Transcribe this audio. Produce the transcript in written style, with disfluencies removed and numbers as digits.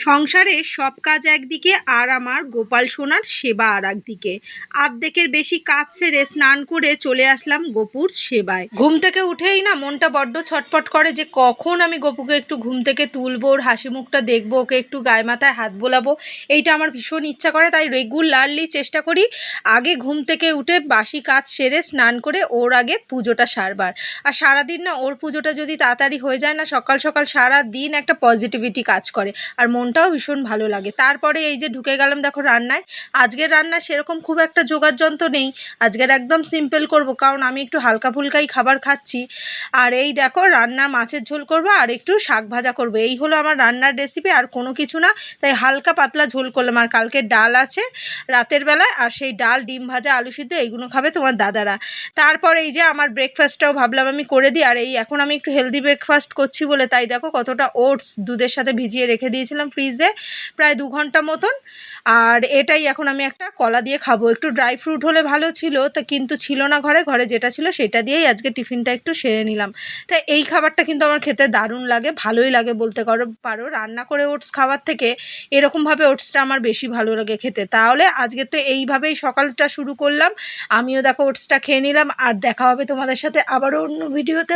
সংসারের সব কাজ একদিকে আর আমার গোপাল সোনার সেবা আর একদিকে। আর্ধেকের বেশি কাজ সেরে স্নান করে চলে আসলাম গপুর সেবায়। ঘুম থেকে উঠেই না মনটা বড্ড ছটফট করে যে কখন আমি গপুকে একটু ঘুম থেকে তুলবো, ওর হাসি মুখটা দেখবো, ওকে একটু গায়ে মাথায় হাত বোলাবো, এইটা আমার ভীষণ ইচ্ছা করে। তাই রেগুলারলি চেষ্টা করি আগে ঘুম থেকে উঠে বাসি কাজ সেরে স্নান করে ওর আগে পুজোটা সারবার। আর সারাদিন না ওর পুজোটা যদি তাড়াতাড়ি হয়ে যায় না, সকাল সকাল সারা দিন একটা পজিটিভিটি কাজ করে আর মনটাও ভীষণ ভালো লাগে। তারপরে এই যে ঢুকে গেলাম দেখো রান্নায়। আজকের রান্না সেরকম খুব একটা জোগাড় যন্ত্র নেই, আজকের একদম সিম্পল করব, কারণ আমি একটু হালকা ফুলকাই খাবার খাচ্ছি। আর এই দেখো রান্না মাছের ঝোল করব আর একটু শাক ভাজা করব, এই হলো আমার রান্নার রেসিপি, আর কোনো কিছু না। তাই হালকা পাতলা ঝোল করলাম। আর কালকে ডাল আছে রাতের বেলায়, আর সেই ডাল, ডিম ভাজা, আলু সিদ্ধ এইগুলো খাবে তোমার দাদারা। তারপর এই যে আমার ব্রেকফাস্টটাও ভাবলাম আমি করে দিই। আর এই এখন আমি একটু হেলদি ব্রেকফাস্ট করছি বলে তাই দেখো কতটা ওটস দুধের সাথে ভিজিয়ে রেখে দিয়েছিলাম ফ্রিজে প্রায় 2 ঘন্টা মতন। আর এটাই এখন আমি একটা কলা দিয়ে খাবো। একটু ড্রাই ফ্রুট হলে ভালো ছিল, তা কিন্তু ছিল না ঘরে যেটা ছিল সেটা দিয়েই আজকে টিফিনটা একটু সেরে নিলাম। তাই এই খাবারটা কিন্তু আমার খেতে দারুণ লাগে, ভালোই লাগে বলতে পারো। রান্না করে ওটস খাওয়ার থেকে এরকমভাবে ওটসটা আমার বেশি ভালো লাগে খেতে। তাহলে আজকে তো এইভাবেই সকালটা শুরু করলাম। আমিও দেখো ওটসটা খেয়ে নিলাম। আর দেখা হবে তোমাদের সাথে আবারও অন্য ভিডিওতে।